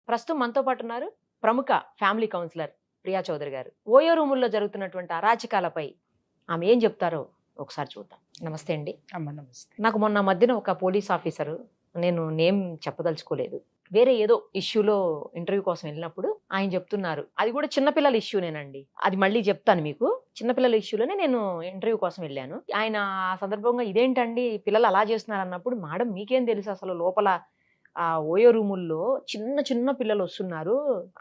ప్రస్తుతం మనతో పాటు ఉన్నారు ప్రముఖ ఫ్యామిలీ కౌన్సిలర్ ప్రియా చౌదరి గారు. ఓయో రూముల్లో జరుగుతున్నటువంటి అరాచకాలపై ఆమె ఏం చెప్తారో ఒకసారి చూద్దాం. నమస్తే అండి. అమ్మ నమస్తే. నాకు మొన్న మధ్యన ఒక పోలీస్ ఆఫీసరు, నేను నేమ్ చెప్పదలుచుకోలేదు, వేరే ఏదో ఇష్యూలో ఇంటర్వ్యూ కోసం వెళ్ళినప్పుడు ఆయన చెప్తున్నారు, అది కూడా చిన్నపిల్లల ఇష్యూనేనండి, అది మళ్ళీ చెప్తాను మీకు. చిన్నపిల్లల ఇష్యూలోనే నేను ఇంటర్వ్యూ కోసం వెళ్ళాను. ఆయన ఆ సందర్భంగా ఇదేంటండి పిల్లలు అలా చేస్తున్నారు అన్నప్పుడు, మేడం మీకేం తెలుసు అసలు లోపల ఆ ఓయో రూముల్లో చిన్న చిన్న పిల్లలు వస్తున్నారు,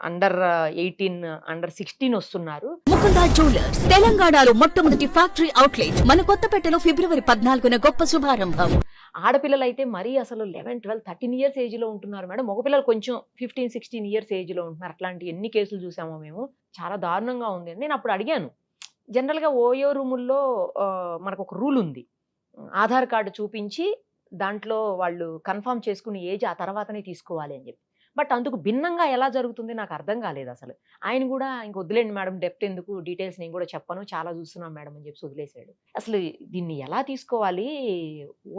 అండర్ 18 అండర్ 16 వస్తున్నారు. ముకుందా జ్యువెలర్స్ తెలంగాణలో మొట్టమొదటి ఫ్యాక్టరీ అవుట్లెట్ మన కొత్తపేటలో ఫిబ్రవరి 14న గొప్ప శుభారంభం. ఆడపిల్లలు అయితే మరీ అసలు 11, 12, 13 ఇయర్స్ ఏజ్ లో ఉంటున్నారు మేడం. మగపిల్లలు కొంచెం 15, 16 ఇయర్స్ ఏజ్ లో ఉంటున్నారు. అట్లాంటి ఎన్ని కేసులు చూసామో మేము. చాలా దారుణంగా ఉంది. నేను అప్పుడు అడిగాను, జనరల్ గా ఓయో రూముల్లో మనకు ఒక రూల్ ఉంది, ఆధార్ కార్డు చూపించి దాంట్లో వాళ్ళు కన్ఫర్మ్ చేసుకుని ఏజ్ ఆ తర్వాతనే తీసుకోవాలి అని చెప్పి. బట్ అందుకు భిన్నంగా ఎలా జరుగుతుంది నాకు అర్థం కాలేదు అసలు. ఆయన కూడా ఇంక వదిలేండి మేడం, డెప్త్ ఎందుకు, డీటెయిల్స్ నేను కూడా చెప్పను, చాలా చూస్తున్నాం మేడం అని చెప్పి వదిలేశాడు. అసలు దీన్ని ఎలా తీసుకోవాలి,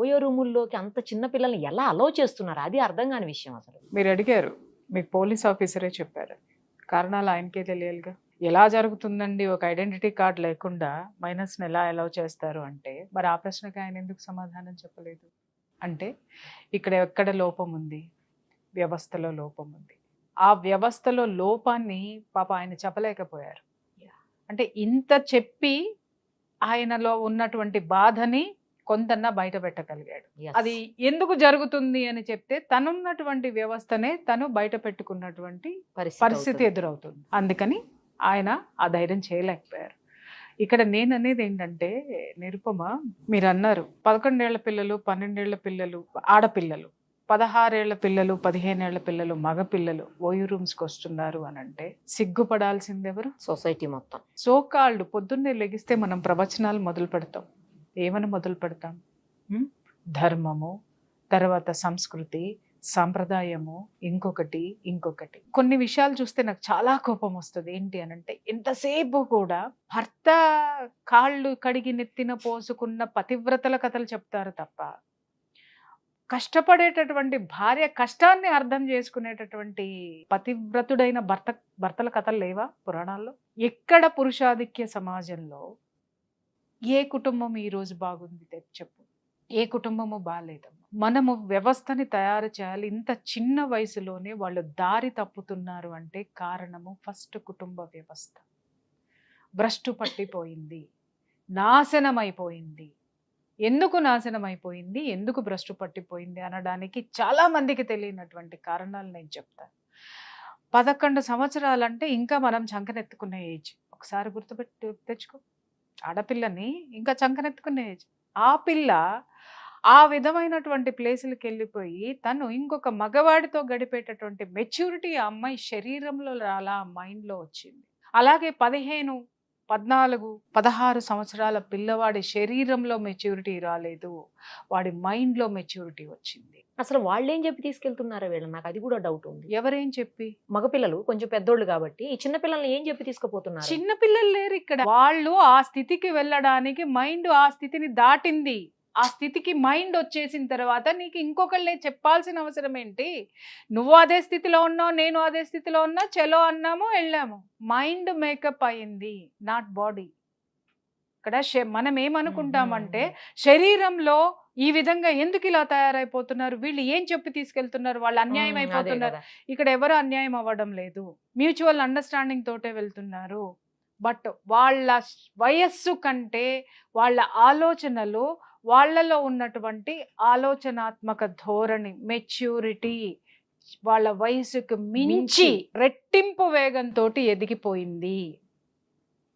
ఓయో రూముల్లోకి అంత చిన్న పిల్లల్ని ఎలా అలౌ చేస్తున్నారు, అది అర్థం కాని విషయం అసలు. మీరు అడిగారు, మీకు పోలీస్ ఆఫీసరే చెప్పారు, కారణాలు ఆయనకే తెలియాలిగా. ఎలా జరుగుతుందండి, ఒక ఐడెంటిటీ కార్డ్ లేకుండా మైనర్స్ని ఎలా అలౌ చేస్తారు అంటే, మరి ఆ ప్రశ్నకి ఆయన ఎందుకు సమాధానం చెప్పలేదు? అంటే ఇక్కడ ఎక్కడ లోపం ఉంది, వ్యవస్థలో లోపం ఉంది. ఆ వ్యవస్థలో లోపాన్ని పాప ఆయన చెప్పలేకపోయారు. అంటే ఇంత చెప్పి ఆయనలో ఉన్నటువంటి బాధని కొంతన్నా బయట పెట్టగలిగాడు. అది ఎందుకు జరుగుతుంది అని చెప్తే తనున్నటువంటి వ్యవస్థనే తను బయట పెట్టుకున్నటువంటి పరిస్థితి ఎదురవుతుంది. అందుకని ఆయన ఆ ధైర్యం చేయలేకపోయారు. ఇక్కడ నేను అనేది ఏంటంటే, నిరుపమ మీరు అన్నారు 11 ఏళ్ల పిల్లలు, 12 ఏళ్ల పిల్లలు ఆడపిల్లలు, 16 ఏళ్ల పిల్లలు, 15 ఏళ్ల పిల్లలు మగపిల్లలు ఓయూ రూమ్స్కి వస్తున్నారు అని అంటే సిగ్గుపడాల్సింది ఎవరు? సొసైటీ మొత్తం. సోకాళ్ళు పొద్దున్నే లెగిస్తే మనం ప్రవచనాలు మొదలు పెడతాం. ఏమని మొదలు పెడతాం? ధర్మము, తర్వాత సంస్కృతి, సాంప్రదాయము, ఇంకొకటి. కొన్ని విషయాలు చూస్తే నాకు చాలా కోపం వస్తుంది. ఏంటి అనంటే, ఎంతసేపు కూడా భర్త కాళ్ళు కడిగి నెత్తిన పోసుకున్న పతివ్రతల కథలు చెప్తారు తప్ప, కష్టపడేటటువంటి భార్య కష్టాన్ని అర్థం చేసుకునేటటువంటి పతివ్రతుడైన భర్తల కథలు లేవా పురాణాల్లో? ఎక్కడ పురుషాధిక్య సమాజంలో ఏ కుటుంబం ఈరోజు బాగుంది చెప్పు? ఏ కుటుంబము బాగాలేదమ్మా. మనము వ్యవస్థని తయారు చేయాలి. ఇంత చిన్న వయసులోనే వాళ్ళు దారి తప్పుతున్నారు అంటే కారణము ఫస్ట్ కుటుంబ వ్యవస్థ భ్రష్టు పట్టిపోయింది, నాశనం అయిపోయింది. ఎందుకు నాశనం అయిపోయింది, ఎందుకు భ్రష్టు పట్టిపోయింది అనడానికి చాలా మందికి తెలియనటువంటి కారణాలు నేను చెప్తాను. 11 సంవత్సరాలంటే ఇంకా మనం చంకనెత్తుకునే ఏజ్. ఒకసారి గుర్తుపెట్టి తెచ్చుకో, ఆడపిల్లని ఇంకా చంకనెత్తుకునే ఏజ్. ఆ పిల్ల ఆ విధమైనటువంటి ప్లేసులకు వెళ్ళిపోయి తను ఇంకొక మగవాడితో గడిపేటటువంటి మెచ్యూరిటీ ఆ అమ్మాయి శరీరంలో రాలా, మైండ్లో వచ్చింది. అలాగే 15, 14, 16 సంవత్సరాల పిల్లవాడి శరీరంలో మెచ్యూరిటీ రాలేదు, వాడి మైండ్లో మెచ్యూరిటీ వచ్చింది. అసలు వాళ్ళేం చెప్పి తీసుకెళ్తున్నారో వీళ్ళు, నాకు అది కూడా డౌట్ ఉంది. ఎవరేం చెప్పి? మగపిల్లలు కొంచెం పెద్దోళ్ళు కాబట్టి ఈ చిన్న పిల్లల్ని ఏం చెప్పి తీసుకుపోతున్నారు? చిన్న పిల్లలు లేరు ఇక్కడ. వాళ్ళు ఆ స్థితికి వెళ్ళడానికి మైండ్ ఆ స్థితిని దాటింది. ఆ స్థితికి మైండ్ వచ్చేసిన తర్వాత నీకు ఇంకొకళ్ళే చెప్పాల్సిన అవసరం ఏంటి? నువ్వు అదే స్థితిలో ఉన్నావు, నేను అదే స్థితిలో ఉన్నా, చలో అన్నాము, వెళ్ళాము. మైండ్ మేకప్ అయింది, నాట్ బాడీ. ఇక్కడ మనం ఏమనుకుంటామంటే, శరీరంలో ఈ విధంగా ఎందుకు ఇలా తయారైపోతున్నారు, వీళ్ళు ఏం చెప్పి తీసుకెళ్తున్నారు, వాళ్ళు అన్యాయం అయిపోతున్నారు. ఇక్కడ ఎవరు అన్యాయం అవ్వడం లేదు, మ్యూచువల్ అండర్స్టాండింగ్ తోటే వెళ్తున్నారు. బట్ వాళ్ళ వయస్సు కంటే వాళ్ళ ఆలోచనలు, వాళ్ళలో ఉన్నటువంటి ఆలోచనాత్మక ధోరణి, మెచ్యూరిటీ వాళ్ళ వయసుకు మించి రెట్టింపు వేగంతో ఎదిగిపోయింది.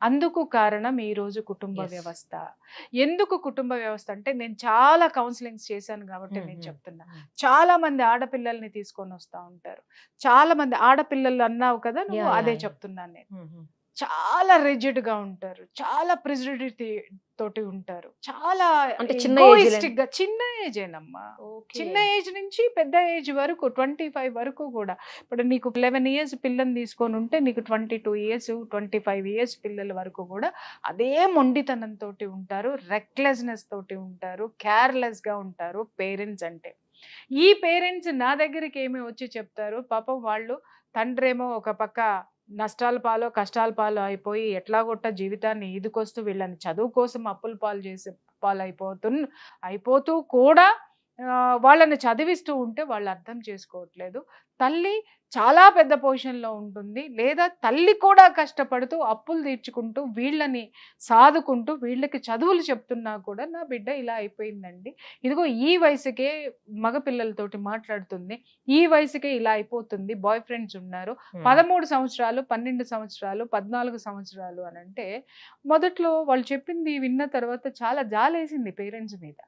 అందుకు కారణం ఈరోజు కుటుంబ వ్యవస్థ. ఎందుకు కుటుంబ వ్యవస్థ అంటే, నేను చాలా కౌన్సిలింగ్స్ చేశాను కాబట్టి నేను చెప్తున్నా. చాలా మంది ఆడపిల్లల్ని తీసుకొని వస్తూ ఉంటారు. చాలా మంది ఆడపిల్లలు అన్నావు కదా నువ్వు, అదే చెప్తున్నాను నేను. చాలా రిజిడ్ గా ఉంటారు, చాలా ప్రిజిడిటీ తోటి ఉంటారు, చాలా అంటే చిన్న ఏజేనమ్మా. చిన్న ఏజ్ నుంచి పెద్ద ఏజ్ వరకు 25 వరకు కూడా. ఇప్పుడు నీకు 11 ఇయర్స్ పిల్లని తీసుకొని ఉంటే నీకు 22 ఇయర్స్ 25 ఇయర్స్ పిల్లల వరకు కూడా అదే మొండితనంతో ఉంటారు, రెక్లెస్నెస్ తోటి ఉంటారు, కేర్లెస్ గా ఉంటారు పేరెంట్స్ అంటే. ఈ పేరెంట్స్ నా దగ్గరికి ఏమి వచ్చి చెప్తారు, పాపం వాళ్ళు తండ్రేమో ఒక పక్క నష్టాల పాలు కష్టాల పాలు అయిపోయి ఎట్లాగొట్ట జీవితాన్ని ఈదుకొస్తూ వీళ్ళని చదువు కోసం అప్పుల పాలు చేసే పాలు అయిపోతూ కూడా వాళ్ళని చదివిస్తూ ఉంటే వాళ్ళు అర్థం చేసుకోవట్లేదు. తల్లి చాలా పెద్ద పొజిషన్లో ఉంటుంది, లేదా తల్లి కూడా కష్టపడుతూ అప్పులు తీర్చుకుంటూ వీళ్ళని సాదుకుంటూ వీళ్ళకి చదువులు చెప్తున్నా కూడా నా బిడ్డ ఇలా అయిపోయిందండి, ఇదిగో ఈ వయసుకే మగపిల్లలతోటి మాట్లాడుతుంది, ఈ వయసుకే ఇలా అయిపోతుంది, బాయ్ ఫ్రెండ్స్ ఉన్నారు, 13 సంవత్సరాలు 12 సంవత్సరాలు 14 సంవత్సరాలు అని అంటే మొదట్లో వాళ్ళు చెప్పింది విన్న తర్వాత చాలా జాలేసింది పేరెంట్స్ మీద.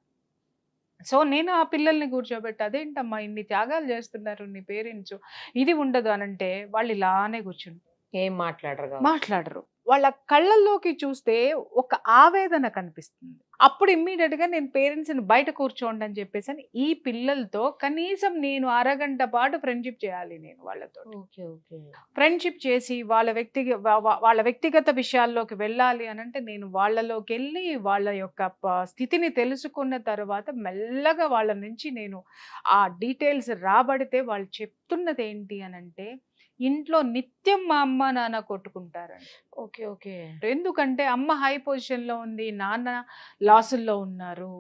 సో నేను ఆ పిల్లల్ని కూర్చోబెట్టి, అదేంటమ్మా ఇన్ని త్యాగాలు చేస్తున్నారు నీ పేరెంట్స్, ఇది ఉండదు అనంటే వాళ్ళు ఇలానే కూర్చుంటారు, ఏం మాట్లాడరు. వాళ్ళ కళ్ళల్లోకి చూస్తే ఒక ఆవేదన కనిపిస్తుంది. అప్పుడు ఇమ్మీడియట్ గా నేను పేరెంట్స్ని బయట కూర్చోండి అని చెప్పేసి ఈ పిల్లలతో కనీసం నేను అరగంట పాటు ఫ్రెండ్షిప్ చేయాలి. నేను వాళ్ళతో ఫ్రెండ్షిప్ చేసి వాళ్ళ వ్యక్తిగత విషయాల్లోకి వెళ్ళాలి అని అంటే నేను వాళ్ళలోకి వెళ్ళి వాళ్ళ యొక్క స్థితిని తెలుసుకున్న తర్వాత మెల్లగా వాళ్ళ నుంచి నేను ఆ డీటెయిల్స్ రాబడితే వాళ్ళు చెప్తున్నది ఏంటి అని అంటే, ఇంట్లో నిత్యం మా అమ్మ నాన్న కొట్టుకుంటారండి. ఎందుకంటే అమ్మ హై పొజిషన్ లో ఉంది, నాన్న లాసుల్లో ఉన్నారు.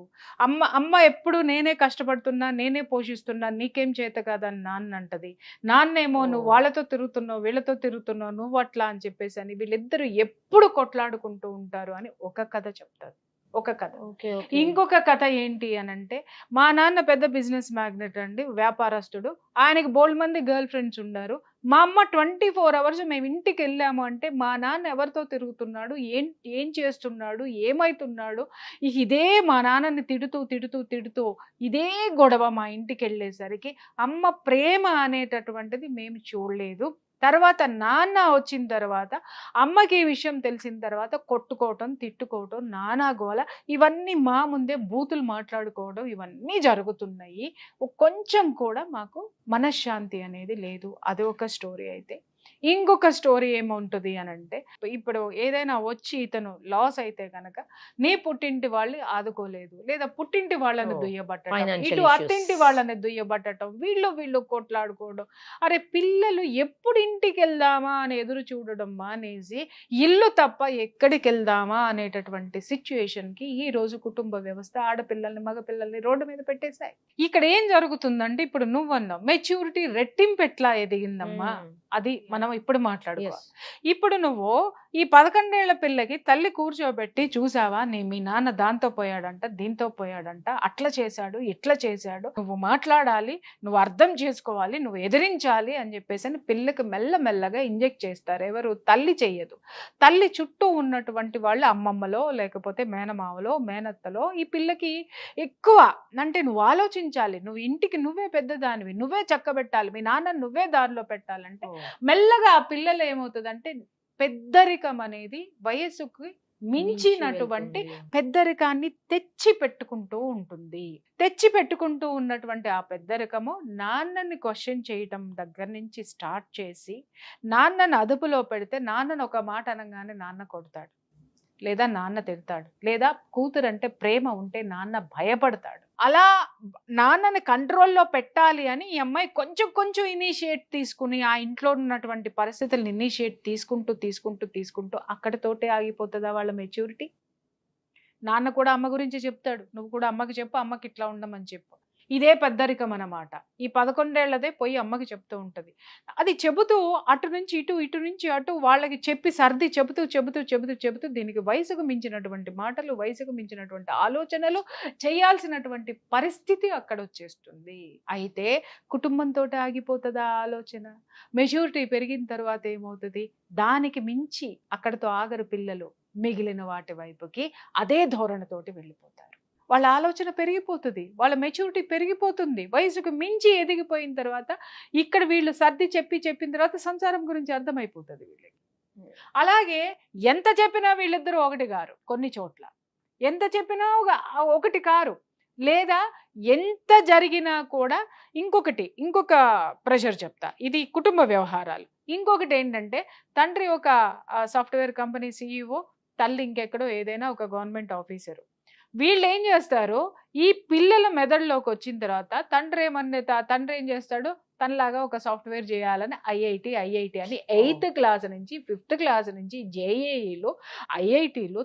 అమ్మ ఎప్పుడు నేనే కష్టపడుతున్నా, నేనే పోషిస్తున్నా, నీకేం చేత కాదని నాన్న అంటది. నాన్నేమో నువ్వు వాళ్ళతో తిరుగుతున్నావు, వీళ్ళతో తిరుగుతున్నావు, నువ్వు అట్లా అని చెప్పేసి అని వీళ్ళిద్దరూ ఎప్పుడు కొట్లాడుకుంటూ ఉంటారు అని ఒక కథ చెప్తారు. ఒక కథ. ఇంకొక కథ ఏంటి అని అంటే, మా నాన్న పెద్ద బిజినెస్ మ్యాగ్నెట్ అండి, వ్యాపారస్తుడు, ఆయనకి బోల్డ్ మంది గర్ల్ ఫ్రెండ్స్ ఉన్నారు. మా అమ్మ 24 hours మేము ఇంటికి వెళ్ళాము అంటే మా నాన్న ఎవరితో తిరుగుతున్నాడు, ఏం చేస్తున్నాడు, ఏమైతున్నాడు, ఇదే మా నాన్నని తిడుతూ ఇదే గొడవ మా ఇంటికి వెళ్ళేసరికి అమ్మ ప్రేమ అనేటటువంటిది మేము చూడలేదు. తర్వాత నాన్న వచ్చిన తర్వాత అమ్మకి ఈ విషయం తెలిసిన తర్వాత కొట్టుకోవటం, తిట్టుకోవటం, నానా గోల, ఇవన్నీ మా ముందే బూతులు మాట్లాడుకోవడం ఇవన్నీ జరుగుతున్నాయి. కొంచెం కూడా మాకు మనశ్శాంతి అనేది లేదు. అది ఒక స్టోరీ అయితే, ఇంకొక స్టోరీ ఏముంటుంది అని అంటే, ఇప్పుడు ఏదైనా వచ్చి ఇతను లాస్ అయితే కనుక నీ పుట్టింటి వాళ్ళు ఆదుకోలేదు, లేదా పుట్టింటి వాళ్ళని దుయ్యబట్టడం, ఇటు అత్తింటి వాళ్ళని దుయ్యబట్టడం, వీళ్ళు కొట్లాడుకోవడం. అరే పిల్లలు ఎప్పుడు ఇంటికి వెళ్దామా అని ఎదురు చూడడం మానేసి ఇల్లు తప్ప ఎక్కడికి వెళ్దామా అనేటటువంటి సిచ్యుయేషన్కి ఈ రోజు కుటుంబ వ్యవస్థ ఆడపిల్లల్ని మగపిల్లల్ని రోడ్డు మీద పెట్టేశాయి. ఇక్కడ ఏం జరుగుతుందంటే, ఇప్పుడు నువ్వన్నావు మెచ్యూరిటీ రెట్టింపు ఎట్లా ఎదిగిందమ్మా, అది మనం ఇప్పుడు మాట్లాడుకోవాలి. ఇప్పుడు నువ్వు ఈ 11 ఏళ్ల పిల్లకి తల్లి కూర్చోబెట్టి, చూసావా మీ నాన్న దాంతో పోయాడంట, దీంతో పోయాడంట, అట్లా చేశాడు, ఇట్లా చేశాడు, నువ్వు మాట్లాడాలి, నువ్వు అర్థం చేసుకోవాలి, నువ్వు ఎదిరించాలి అని చెప్పేసి పిల్లకి మెల్లమెల్లగా ఇంజెక్ట్ చేస్తారు. ఎవరు? తల్లి చెయ్యదు. తల్లి చుట్టూ ఉన్నటువంటి వాళ్ళు అమ్మమ్మలో, లేకపోతే మేనమావలో, మేనత్తలో ఈ పిల్లకి ఎక్కువ అంటే నువ్వు ఆలోచించాలి, నువ్వు ఇంటికి నువ్వే పెద్దదానివి, నువ్వే చక్కబెట్టాలి, మీ నాన్న నువ్వే దారిలో పెట్టాలంటే మెల్లగా ఆ పిల్లలు ఏమవుతుందంటే, పెద్దరికం అనేది వయసుకు మించినటువంటి పెద్దరికాన్ని తెచ్చి పెట్టుకుంటూ ఉంటుంది. తెచ్చి పెట్టుకుంటూ ఉన్నటువంటి ఆ పెద్దరికము నాన్నని క్వశ్చన్ చేయటం దగ్గర నుంచి స్టార్ట్ చేసి, నాన్నని అదుపులో పెడితే నాన్నని ఒక మాట అనగానే నాన్న కొడతాడు, లేదా నాన్న తిడతాడు, లేదా కూతురు అంటే ప్రేమ ఉంటే నాన్న భయపడతాడు. అలా నాన్నని కంట్రోల్లో పెట్టాలి అని ఈ అమ్మాయి కొంచెం ఇనిషియేట్ తీసుకుని ఆ ఇంట్లో ఉన్నటువంటి పరిస్థితులను ఇనిషియేట్ తీసుకుంటూ అక్కడితోటే ఆగిపోతుందా వాళ్ళ మెచ్యూరిటీ? నాన్న కూడా అమ్మ గురించి చెప్తాడు, నువ్వు కూడా అమ్మకి చెప్పు, అమ్మకి ఇట్లా ఉండమని చెప్పు. ఇదే పెద్దరికం అన్నమాట. ఈ 11 ఏళ్లదే పోయి అమ్మకి చెప్తూ ఉంటది. అది చెబుతూ అటు నుంచి ఇటు నుంచి అటు వాళ్ళకి చెప్పి సర్ది చెబుతూ దీనికి వయసుకు మించినటువంటి మాటలు, వయసుకు మించినటువంటి ఆలోచనలు చేయాల్సినటువంటి పరిస్థితి అక్కడ వచ్చేస్తుంది. అయితే కుటుంబంతో ఆగిపోతుందా ఆలోచన? మెచ్యూరిటీ పెరిగిన తర్వాత ఏమవుతుంది? దానికి మించి అక్కడతో ఆగరు పిల్లలు, మిగిలిన వాటి వైపుకి అదే ధోరణితోటి వెళ్ళిపోతారు. వాళ్ళ ఆలోచన పెరిగిపోతుంది, వాళ్ళ మెచ్యూరిటీ పెరిగిపోతుంది. వయసుకు మించి ఎదిగిపోయిన తర్వాత ఇక్కడ వీళ్ళు సర్ది చెప్పిన తర్వాత సంసారం గురించి అర్థమైపోతుంది వీళ్ళకి. అలాగే ఎంత చెప్పినా వీళ్ళిద్దరూ ఒకటి కారు, కొన్ని చోట్ల ఎంత చెప్పినా ఒకటి కారు, లేదా ఎంత జరిగినా కూడా ఇంకొక ప్రెషర్ చెప్తా. ఇది కుటుంబ వ్యవహారాలు. ఇంకొకటి ఏంటంటే, తండ్రి ఒక సాఫ్ట్వేర్ కంపెనీ CEO, తల్లి ఇంకెక్కడో ఏదైనా ఒక గవర్నమెంట్ ఆఫీసరు. వీళ్ళు ఏం చేస్తారు, ఈ పిల్లల మెదడులోకి వచ్చిన తర్వాత తండ్రి ఏం చేస్తాడు, తనలాగా ఒక సాఫ్ట్వేర్ చేయాలని ఐఐటి అని 8th క్లాస్ నుంచి 5th క్లాస్ నుంచి జేఏఈలు, ఐఐటీలు,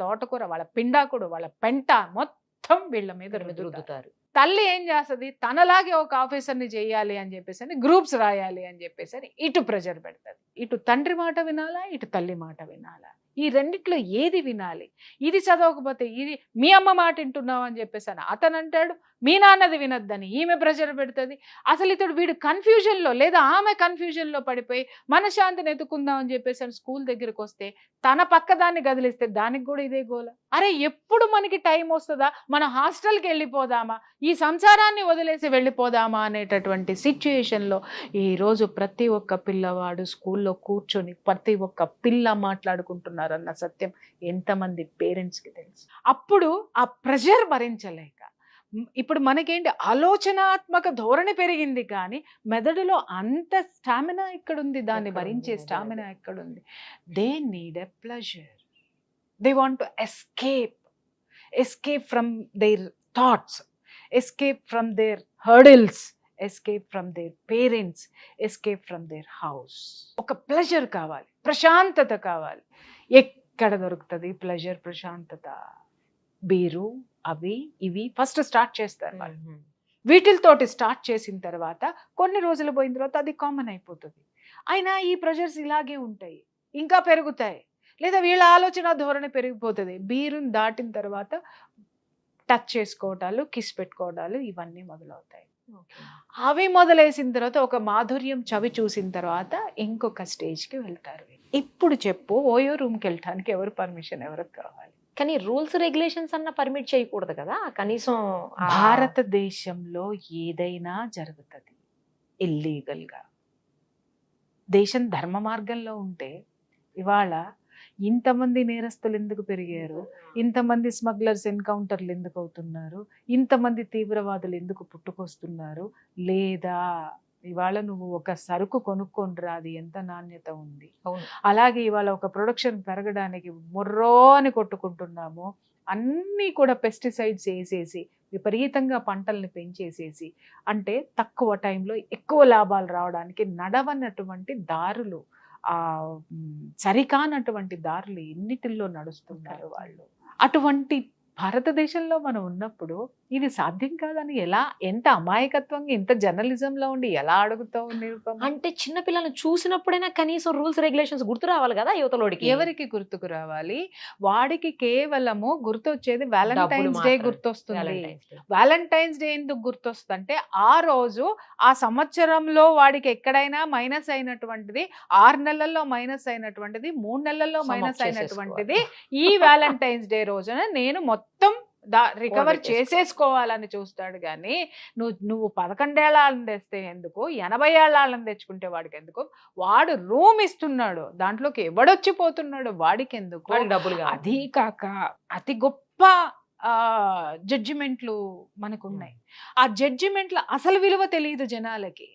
తోటకూర, వాళ్ళ పిండాకుడు, వాళ్ళ పెంట మొత్తం వీళ్ళ మీద రుద్దుతారు. తల్లి ఏం చేస్తుంది, తనలాగే ఒక ఆఫీసర్ని చేయాలి అని చెప్పేసి అని, గ్రూప్స్ రాయాలి అని చెప్పేసి అని ఇటు ప్రెజర్ పెడతాది. ఇటు తండ్రి మాట వినాలా, ఇటు తల్లి మాట వినాలా, ఈ రెండిట్లో ఏది వినాలి? ఇది చదవకపోతే ఇది మీ అమ్మ మాట వింటున్నావు అని చెప్పేసి అని అతను అంటాడు, మీ నాన్నది వినొద్దని ఈమె ప్రెషర్ పెడుతుంది. అసలు వీడు కన్ఫ్యూజన్లో లేదా ఆమె కన్ఫ్యూజన్లో పడిపోయి మనశ్శాంతిని ఎత్తుకుందాం అని చెప్పేసి అని స్కూల్ దగ్గరికి వస్తే తన పక్క దాన్ని గదిలిస్తే దానికి కూడా ఇదే గోల. అరే ఎప్పుడు మనకి టైం వస్తుందా, మన హాస్టల్కి వెళ్ళిపోదామా, ఈ సంసారాన్ని వదిలేసి వెళ్ళిపోదామా అనేటటువంటి సిచ్యుయేషన్లో ఈరోజు ప్రతి ఒక్క పిల్లవాడు స్కూల్లో కూర్చొని ప్రతి ఒక్క పిల్ల మాట్లాడుకుంటున్నారన్న సత్యం ఎంతమంది పేరెంట్స్కి తెలుసు. అప్పుడు ఆ ప్రెషర్ భరించలేక ఇప్పుడు మనకేంటి, ఆలోచనాత్మక ధోరణి పెరిగింది కానీ మెదడులో అంత స్టామినా ఎక్కడుంది, దాన్ని భరించే స్టామినా ఎక్కడుంది? They need a pleasure, they want to escape from their thoughts, escape from their hurdles, escape from their parents, escape from their house. ఒక ప్లెజర్ కావాలి, ప్రశాంతత కావాలి. ఎక్కడ దొరుకుతుంది ప్లెజర్, ప్రశాంతత? బీరు, అవి ఇవి ఫస్ట్ స్టార్ట్ చేస్తారు వాళ్ళు. వీటితోటి స్టార్ట్ చేసిన తర్వాత కొన్ని రోజులు పోయిన తర్వాత అది కామన్ అయిపోతుంది. అయినా ఈ ప్రెషర్స్ ఇలాగే ఉంటాయి, ఇంకా పెరుగుతాయి, లేదా వీళ్ళ ఆలోచన ధోరణి పెరిగిపోతుంది. బీరుని దాటిన తర్వాత టచ్ చేసుకోవటాలు, కిస్ పెట్టుకోవడాలు ఇవన్నీ మొదలవుతాయి. అవి మొదలేసిన తర్వాత ఒక మాధుర్యం చవి చూసిన తర్వాత ఇంకొక స్టేజ్కి వెళ్తారు. ఇప్పుడు చెప్పు, ఓయో రూమ్కి వెళ్ళటానికి ఎవరు పర్మిషన్ ఎవరికి కావాలి? కానీ రూల్స్ రెగ్యులేషన్స్ అన్న పర్మిట్ చేయకూడదు కదా కనీసం. భారతదేశంలో ఏదైనా జరుగుతుంది ఇల్లీగల్గా. దేశం ధర్మ మార్గంలో ఉంటే ఇవాళ ఇంతమంది నేరస్తులు ఎందుకు పెరిగారు, ఇంతమంది స్మగ్లర్స్ ఎన్కౌంటర్లు ఎందుకు అవుతున్నారు, ఇంతమంది తీవ్రవాదులు ఎందుకు పుట్టుకొస్తున్నారు? లేదా ఇవాళ నువ్వు ఒక సరుకు కొనుక్కొనిరా, అది ఎంత నాణ్యత ఉంది. అలాగే ఇవాళ ఒక ప్రొడక్షన్ పెరగడానికి మొర్రో అని కొట్టుకుంటున్నాము, అన్నీ కూడా పెస్టిసైడ్స్ వేసేసి విపరీతంగా పంటల్ని పెంచేసేసి, అంటే తక్కువ టైంలో ఎక్కువ లాభాలు రావడానికి నడవనటువంటి దారులు, సరికానటువంటి దారులు ఎన్నిటిల్లో నడుస్తున్నారు వాళ్ళు. అటువంటి భారతదేశంలో మనం ఉన్నప్పుడు ఇది సాధ్యం కాదని ఎలా, ఎంత అమాయకత్వంగా, ఎంత జర్నలిజంలో ఉండి ఎలా అడుగుతావు నిరుపమ? అంటే చిన్న పిల్లల్ని చూసినప్పుడైనా కనీసం రూల్స్ రెగ్యులేషన్స్ గుర్తు రావాలి కదా యువతలోడికి. ఎవరికి గుర్తుకు రావాలి? వాడికి కేవలము గుర్తొచ్చేది వ్యాలంటైన్స్ డే గుర్తొస్తుంది. వ్యాలంటైన్స్ డే ఎందుకు గుర్తొస్తుంది అంటే ఆ రోజు ఆ సంవత్సరంలో వాడికి ఎక్కడైనా మైనస్ అయినటువంటిది, 6 నెలల్లో మైనస్ అయినటువంటిది, 3 నెలల్లో మైనస్ అయినటువంటిది ఈ వ్యాలంటైన్స్ డే రోజున నేను మొత్తం రికవర్ చేసేసుకోవాలని చూస్తాడు. కానీ నువ్వు 11 ఏళ్ళని తెస్తే ఎందుకు, 80 ఏళ్ళని తెచ్చుకుంటే వాడికి ఎందుకు? వాడు రూమ్ ఇస్తున్నాడు, దాంట్లోకి ఎవడొచ్చిపోతున్నాడు, వాడికి ఎందుకు? అది కాక అతి గొప్ప జడ్జిమెంట్లు మనకున్నాయి. ఆ జడ్జిమెంట్ల అసలు విలువ తెలియదు జనాలకి.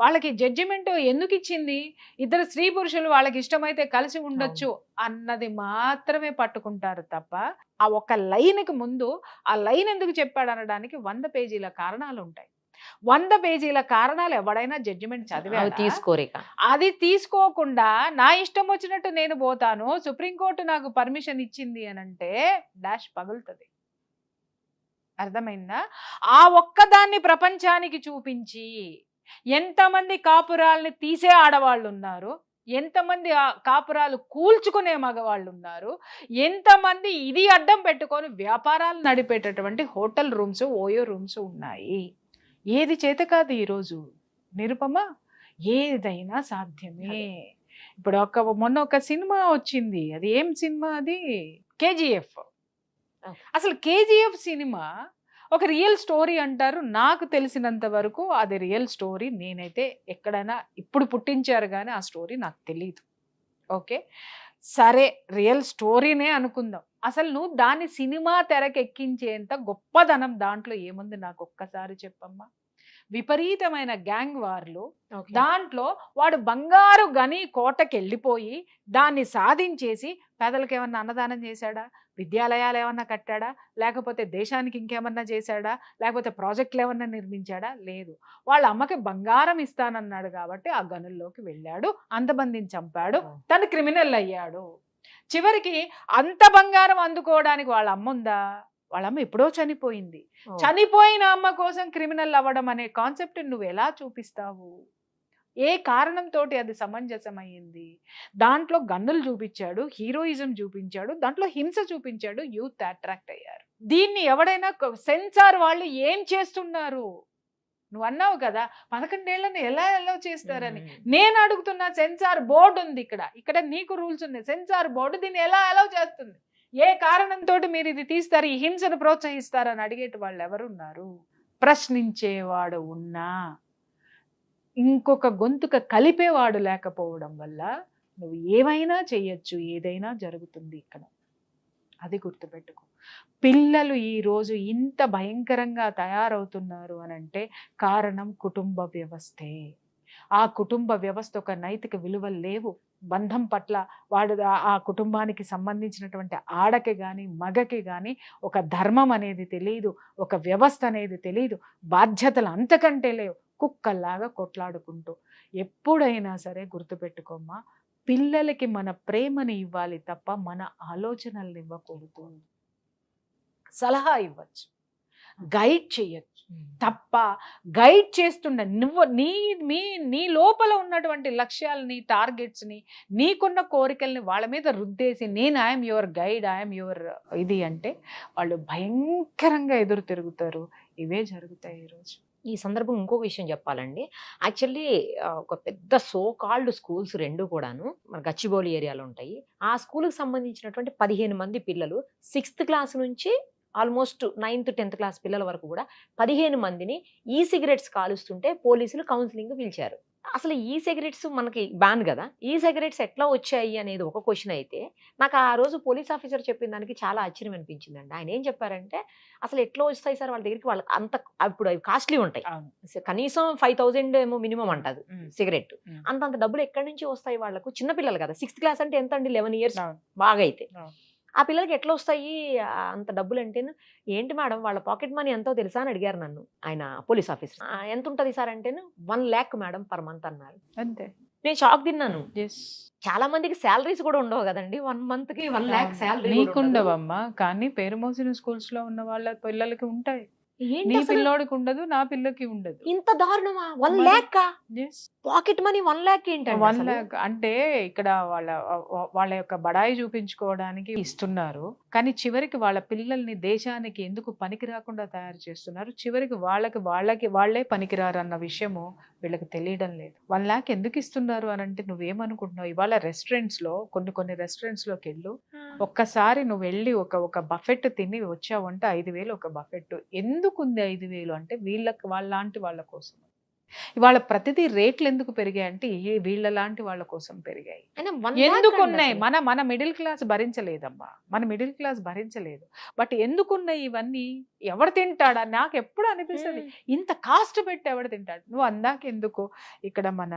వాళ్ళకి జడ్జిమెంట్ ఎందుకు ఇచ్చింది, ఇద్దరు స్త్రీ పురుషులు వాళ్ళకి ఇష్టమైతే కలిసి ఉండొచ్చు అన్నది మాత్రమే పట్టుకుంటారు తప్ప ఆ ఒక లైన్కి ముందు ఆ లైన్ ఎందుకు చెప్పాడు అనడానికి 100 పేజీల కారణాలు ఉంటాయి. 100 పేజీల కారణాలు ఎవడైనా జడ్జిమెంట్ చదివి తీసుకోరే. అది తీసుకోకుండా నా ఇష్టం వచ్చినట్టు నేను పోతాను, సుప్రీంకోర్టు నాకు పర్మిషన్ ఇచ్చింది అని అంటే డాష్ పగులుతుంది. అర్థమైందా? ఆ ఒక్కదాన్ని ప్రపంచానికి చూపించి ఎంతమంది కాపురాల్ని తీసే ఆడవాళ్ళు ఉన్నారు, ఎంతమంది కాపురాలు కూల్చుకునే మగవాళ్ళు ఉన్నారు, ఎంతమంది ఇది అడ్డం పెట్టుకొని వ్యాపారాలు నడిపేటటువంటి హోటల్ రూమ్స్, ఓయో రూమ్స్ ఉన్నాయి. ఏది చేత కాదు ఈరోజు నిరుపమ, ఏదైనా సాధ్యమే. ఇప్పుడు మొన్న ఒక సినిమా వచ్చింది, అది ఏం సినిమా? అది KGF. అసలు KGF సినిమా ఒక రియల్ స్టోరీ అంటారు. నాకు తెలిసినంత వరకు అది రియల్ స్టోరీ. నేనైతే ఎక్కడైనా ఇప్పుడు పుట్టించారు కానీ ఆ స్టోరీ నాకు తెలియదు. ఓకే, సరే రియల్ స్టోరీనే అనుకుందాం. అసలు నువ్వు దాన్ని సినిమా తెరకెక్కించేంత గొప్పదనం దాంట్లో ఏముంది నాకు ఒక్కసారి చెప్పమ్మా. విపరీతమైన గ్యాంగ్ వార్లు. ఓకే. దాంట్లో వాడు బంగారు గని కోటకి వెళ్ళిపోయి దాన్ని సాధించేసి పేదలకు ఏమన్నా అన్నదానం చేశాడా, విద్యాలయాలు ఏమన్నా కట్టాడా, లేకపోతే దేశానికి ఇంకేమన్నా చేశాడా, లేకపోతే ప్రాజెక్టులు ఏమన్నా నిర్మించాడా? లేదు. వాళ్ళ అమ్మకి బంగారం ఇస్తానన్నాడు కాబట్టి ఆ గనుల్లోకి వెళ్ళాడు, అంతమందిని చంపాడు, తను క్రిమినల్ అయ్యాడు. చివరికి అంత బంగారం అందుకోవడానికి వాళ్ళ అమ్మ ఉందా? వాళ్ళ అమ్మ ఎప్పుడో చనిపోయింది. చనిపోయిన అమ్మ కోసం క్రిమినల్ అవ్వడం అనే కాన్సెప్ట్ నువ్వు ఎలా చూపిస్తావు? ఏ కారణంతో అది సమంజసమైంది? దాంట్లో గన్నులు చూపించాడు, హీరోయిజం చూపించాడు, దాంట్లో హింస చూపించాడు, యూత్ అట్రాక్ట్ అయ్యారు. దీన్ని ఎవడైనా సెన్సార్ వాళ్ళు ఏం చేస్తున్నారు? నువ్వు అన్నావు కదా 11 ఏళ్లను ఎలా ఎలా చేస్తారని. నేను అడుగుతున్నా, సెన్సార్ బోర్డు ఉంది ఇక్కడ నీకు రూల్స్ ఉన్నాయి. సెన్సార్ బోర్డు దీన్ని ఎలా ఎలా చేస్తుంది? ఏ కారణంతో మీరు ఇది తీస్తారు, ఈ హింసను ప్రోత్సహిస్తారని అడిగేటి వాళ్ళు ఎవరున్నారు? ప్రశ్నించేవాడు ఉన్నా ఇంకొక గొంతుక కలిపేవాడు లేకపోవడం వల్ల నువ్వు ఏమైనా చెయ్యొచ్చు, ఏదైనా జరుగుతుంది ఇక్కడ. అది గుర్తుపెట్టుకో. పిల్లలు ఈ రోజు ఇంత భయంకరంగా తయారవుతున్నారు అని అంటే కారణం కుటుంబ వ్యవస్థే. ఆ కుటుంబ వ్యవస్థ ఒక నైతిక విలువలు లేవు. బంధం పట్ల వాడు ఆ కుటుంబానికి సంబంధించినటువంటి ఆడకి కానీ మగకి కానీ ఒక ధర్మం అనేది తెలియదు, ఒక వ్యవస్థ అనేది తెలియదు, బాధ్యతలు అంతకంటే లేవు. కుక్కల్లాగా కొట్లాడుకుంటూ. ఎప్పుడైనా సరే గుర్తుపెట్టుకోమ్మా, పిల్లలకి మన ప్రేమని ఇవ్వాలి తప్ప మన ఆలోచనల్ని ఇవ్వకూడదు. సలహా ఇవ్వచ్చు, గైడ్ చేయొచ్చు తప్ప గైడ్ చేస్తుండ నువ్వు నీ లోపల ఉన్నటువంటి లక్ష్యాలని, టార్గెట్స్ని, నీకున్న కోరికల్ని వాళ్ళ మీద రుద్దేసి నేను I'm your guide, I'm your ఇది అంటే వాళ్ళు భయంకరంగా ఎదురు తిరుగుతారు. ఇవే జరుగుతాయి ఈరోజు. ఈ సందర్భం ఇంకొక విషయం చెప్పాలండి. యాక్చువల్లీ ఒక పెద్ద సో కాల్డ్ స్కూల్స్ 2 కూడాను మన గచ్చిబౌలి ఏరియాలో ఉంటాయి. ఆ స్కూల్కి సంబంధించినటువంటి 15 మంది పిల్లలు 6th క్లాస్ నుంచి ఆల్మోస్ట్ 9th 10th క్లాస్ పిల్లల వరకు కూడా 15 మందిని ఈ సిగరెట్స్ కాలుస్తుంటే పోలీసులు కౌన్సిలింగ్ పిలిచారు. అసలు ఈ సిగరెట్స్ మనకి బ్యాన్ కదా, ఈ సిగరెట్స్ ఎట్లా వచ్చాయి అనేది ఒక క్వశ్చన్ అయితే, నాకు ఆ రోజు పోలీస్ ఆఫీసర్ చెప్పిన దానికి చాలా ఆశ్చర్యం అనిపించిందండి. ఆయన ఏం చెప్పారంటే, అసలు ఎట్లా వస్తాయి సార్ వాళ్ళ దగ్గరికి, వాళ్ళకి అంత ఇప్పుడు అవి కాస్ట్లీ ఉంటాయి, కనీసం 5,000 ఏమో మినిమం అంటది సిగరెట్. అంతంత డబ్బులు ఎక్కడి నుంచి వస్తాయి వాళ్ళకు? చిన్నపిల్లలు కదా, 6th క్లాస్ అంటే ఎంత అండి, 11 years బాగా అయితే. ఆ పిల్లలకి ఎట్లా వస్తాయి అంత డబ్బులు అంటే, ఏంటి మేడం వాళ్ళ పాకెట్ మనీ ఎంతో తెలుసా అని అడిగారు నన్ను ఆయన పోలీస్ ఆఫీసర్. ఎంత ఉంటుంది సార్ అంటే 1 lakh మేడం పర్ మంత్ అన్నారు. అంతే. నేను షాక్ తిన్నాను. చాలా మందికి శాలరీస్ కూడా ఉండవు కదండి, 1 month కి 1 lakh శాలరీ. నీకుండవమ్మా, కానీ పేరు మోసిన స్కూల్స్ లో ఉన్న వాళ్ళ పిల్లలకి ఉంటాయి. నీ పిల్లోడికి ఉండదు, నా పిల్లకి ఉండదు. ఇంత దారుణమా? 1 lakh పాకెట్ మనీ 1 lakh ఏంటండి? 1 lakh అంటే ఇక్కడ వాళ్ళ యొక్క బడాయి చూపించుకోవడానికి ఇస్తున్నారు, కానీ చివరికి వాళ్ళ పిల్లల్ని దేశానికి ఎందుకు పనికి రాకుండా తయారు చేస్తున్నారు. చివరికి వాళ్ళే పనికిరారు అన్న విషయము వీళ్ళకి తెలియడం లేదు. 1 lakh ఎందుకు ఇస్తున్నారు అని అంటే, నువ్వేమనుకుంటున్నావు? ఇవాళ రెస్టారెంట్స్ లో కొన్ని రెస్టారెంట్స్ లోకి వెళ్ళు, ఒక్కసారి నువ్వు వెళ్ళి ఒక బఫెట్ తిని వచ్చావంటే 5,000 ఒక బఫెట్. ఎందుకు ఉంది 5,000 అంటే వాళ్ళలాంటి వాళ్ళ కోసం. ఇవాళ ప్రతిదీ రేట్లు ఎందుకు పెరిగాయి అంటే వీళ్ళ లాంటి వాళ్ళ కోసం పెరిగాయి. ఎందుకున్నాయి? మన మిడిల్ క్లాస్ భరించలేదమ్మా, మన మిడిల్ క్లాస్ భరించలేదు. బట్ ఎందుకున్నాయి ఇవన్నీ? ఎవరు తింటాడా? నాకు ఎప్పుడు అనిపిస్తుంది, ఇంత కాస్ట్ పెట్టి ఎవడు తింటాడు? నువ్వు అందాక ఎందుకు ఇక్కడ మన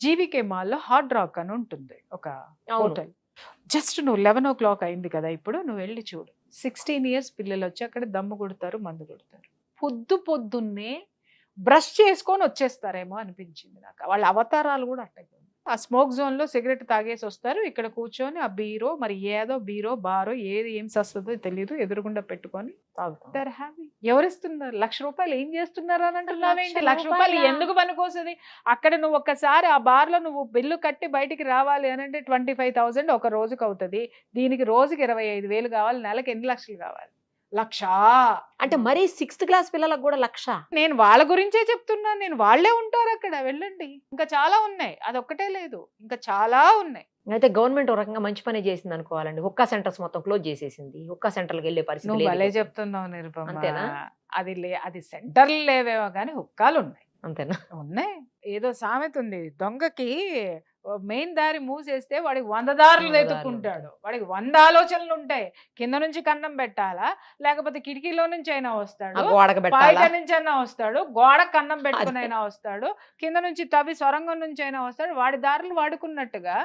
జీవికే మాల్లో హాట్ రాక్ అని ఉంటుంది ఒక హోటల్. జస్ట్ నువ్వు 11 o'clock అయింది కదా, ఇప్పుడు నువ్వు వెళ్ళి చూడు, 16 years పిల్లలు వచ్చి అక్కడ దమ్ము కొడతారు, మందు కొడతారు. పొద్దున్నే బ్రష్ చేసుకొని వచ్చేస్తారేమో అనిపించింది నాకు. వాళ్ళ అవతారాలు కూడా అట్టగే. ఆ స్మోక్ జోన్ లో సిగరెట్ తాగేసి వస్తారు, ఇక్కడ కూర్చొని ఆ బీరో మరి ఏదో బీరో బారో ఏం సస్తుందో తెలియదు ఎదురుగుండా పెట్టుకొని తాగుతారు. హ్యాపీ. ఎవరిస్తున్నారు? ₹1,00,000 ఏం చేస్తున్నారు అని అంటున్నావేంటి? ₹1,00,000 ఎందుకు పనికొస్తుంది? అక్కడ నువ్వు ఒక్కసారి ఆ బార్ లో నువ్వు బిల్లు కట్టి బయటికి రావాలి అని అంటే 25,000 ఒక రోజుకి అవుతుంది. దీనికి రోజుకి 25,000 కావాలి, నెలకి ఎన్ని లక్షలు కావాలి? 1,00,000 అంటే మరి 6th క్లాస్ పిల్లలకు కూడా 1,00,000? నేను వాళ్ళ గురించే చెప్తున్నాను. నేను వాళ్ళే ఉంటారు అక్కడ, వెళ్ళండి. ఇంకా చాలా ఉన్నాయి, అదొక్కటే లేదు, ఇంకా చాలా ఉన్నాయి. అయితే గవర్నమెంట్ ఒక రకంగా మంచి పని చేసింది అనుకోవాలండి. హుక్కా సెంటర్స్ మొత్తం క్లోజ్ చేసేసింది, హుక్కా సెంటర్కి వెళ్ళే పరిస్థితి నువ్వు భలే చెప్తున్నావు నిరుపమ. అంతేనా? అది సెంటర్లు లేవేమో కానీ హుక్కాలు ఉన్నాయి. అంతేనా? ఉన్నాయి. ఏదో సామెత ఉంది, దొంగకి మెయిన్ దారి మూసేస్తే వాడికి 100 దారులు 100 దారులు వెతుక్కుంటాడు. వాడికి 100 ఆలోచనలు ఉంటాయి. కింద నుంచి కన్నం పెట్టాలా, లేకపోతే కిటికీలో నుంచి అయినా ఆ వస్తాడు, గోడకు బయట పెట్టాలా నుంచి అయినా వస్తాడు, గోడ కన్నం పెట్టుకుని అయినా వస్తాడు, కింద నుంచి తవ్వి సొరంగం నుంచి అయినా వస్తాడు. వాడి దారులు వాడుకున్నట్టుగా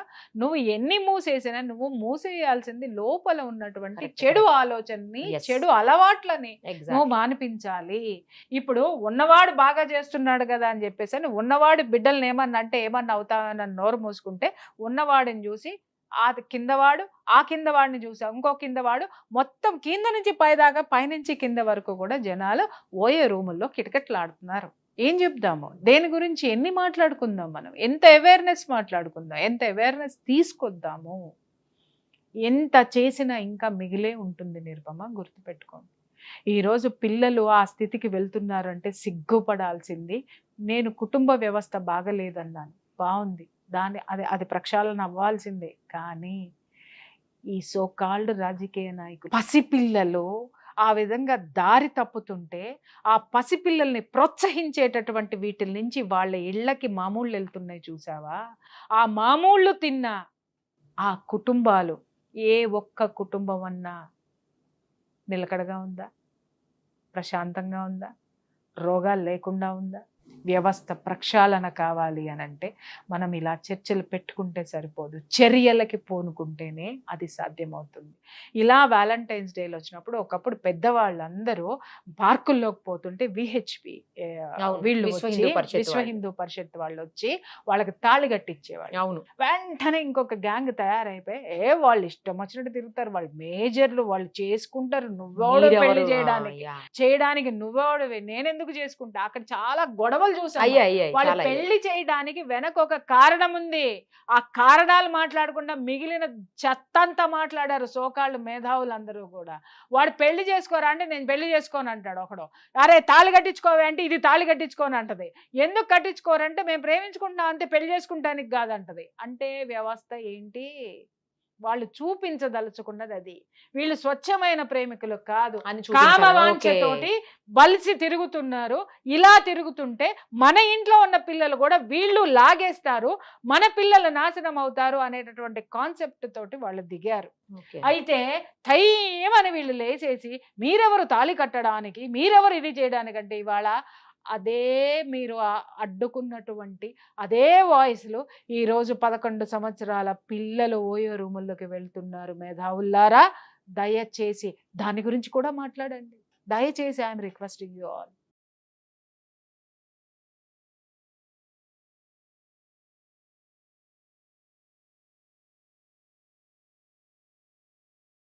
నువ్వు ఎన్ని మూసేసినా నువ్వు మూసేయాల్సింది లోపల ఉన్నటువంటి Correct, చెడు correct. ఆలోచనని, Yes. చెడు అలవాట్లని నువ్వు ఎగ్జాక్ట్లీ మానిపించాలి. ఇప్పుడు ఉన్నవాడు బాగా చేస్తున్నాడు కదా అని చెప్పేసి అని ఉన్నవాడి బిడ్డల్ని ఏమన్నా అంటే ఏమన్నా అవుతావని నోరు మూసుకుంటే, ఉన్నవాడిని చూసి ఆ కిందవాడు, ఆ కిందవాడిని చూసా, ఇంకో కిందవాడు, మొత్తం కింద నుంచి పైదాకా, పైనుంచి కింద వరకు కూడా జనాలు ఓయే రూముల్లో కిటకిటలాడుతున్నారు. ఏం చెప్దాము, దేని గురించి ఎన్ని మాట్లాడుకుందాం, మనం ఎంత అవేర్నెస్ మాట్లాడుకుందాం, ఎంత అవేర్నెస్ తీసుకొద్దాము. ఎంత చేసినా ఇంకా మిగిలే ఉంటుంది నిరుపమ, గుర్తుపెట్టుకోండి. ఈరోజు పిల్లలు ఆ స్థితికి వెళ్తున్నారంటే సిగ్గుపడాల్సింది. నేను కుటుంబ వ్యవస్థ బాగలేదన్నాను, బాగుంది, అది ప్రక్షాళన అవ్వాల్సిందే. కానీ ఈ సోకాల్డ్ రాజకీయ నాయకులు పసిపిల్లలు ఆ విధంగా దారి తప్పుతుంటే, ఆ పసిపిల్లల్ని ప్రోత్సహించేటటువంటి వీటి నుంచి వాళ్ళ ఇళ్ళకి మామూళ్ళు వెళ్తున్నాయి చూసావా. ఆ మామూళ్ళు తిన్న ఆ కుటుంబాలు, ఏ ఒక్క కుటుంబం అన్నా నిలకడగా ఉందా, ప్రశాంతంగా ఉందా, రోగాలు లేకుండా ఉందా? వ్యవస్థ ప్రక్షాళన కావాలి అని అంటే మనం ఇలా చర్చలు పెట్టుకుంటే సరిపోదు, చర్యలకి పూనుకుంటేనే అది సాధ్యమవుతుంది. ఇలా వ్యాలంటైన్స్ డేలు వచ్చినప్పుడు ఒకప్పుడు పెద్దవాళ్ళందరూ పార్కుల్లోకి పోతుంటే విహెచ్పి వీళ్ళు విశ్వ హిందూ పరిషత్ వాళ్ళు వచ్చి వాళ్ళకి తాళి కట్టించేవాళ్ళు. అవును, వెంటనే ఇంకొక గ్యాంగ్ తయారైపోయి వాళ్ళు ఇష్టం వచ్చినట్టు తిరుగుతారు, వాళ్ళు మేజర్లు, వాళ్ళు చేసుకుంటారు. నువ్వెవడు పెళ్లి చేయడానికి నువ్వెవడవే, నేనెందుకు చేసుకుంటా. అక్కడ చాలా గొడవలు చూసాం. వాళ్ళు పెళ్లి చేయడానికి వెనక ఒక కారణం ఉంది. ఆ కారణాలు మాట్లాడకుండా మిగిలిన చెత్తంతా మాట్లాడారు సోకాళ్ళు మేధావులందరూ కూడా. వాడు పెళ్లి చేసుకోరా అంటే నేను పెళ్లి చేసుకోను అంటాడు ఒకడు. అరే తాళి కట్టించుకోవే అంటే ఇది తాళి కట్టించుకోని అంటది. ఎందుకు కట్టించుకోరంటే మేము ప్రేమించుకుంటాం అంతే, పెళ్లి చేసుకుంటానికి కాదంటది. అంటే వ్యవస్థ ఏంటి, వాళ్ళు చూపించదలుచుకున్నది అది. వీళ్ళు స్వచ్ఛమైన ప్రేమికులు కాదు, కామవాంఛతోటి బలిసి తిరుగుతున్నారు. ఇలా తిరుగుతుంటే మన ఇంట్లో ఉన్న పిల్లలు కూడా వీళ్ళు లాగేస్తారు, మన పిల్లలు నాశనం అవుతారు అనేటటువంటి కాన్సెప్ట్ తోటి వాళ్ళు దిగారు. అయితే ధైర్యమని వీళ్ళు లేచేసి మీరెవరు తాళి కట్టడానికి, మీరెవరు ఇది చేయడానికంటే ఇవాళ అదే మీరు అడ్డుకున్నటువంటి అదే వాయిస్లు ఈరోజు 11 సంవత్సరాల పిల్లలు ఓయో రూముల్లోకి వెళ్తున్నారు. మేధావుల్లారా దయచేసి దాని గురించి కూడా మాట్లాడండి. దయచేసి ఐఎమ్ రిక్వెస్టింగ్ యూ ఆల్.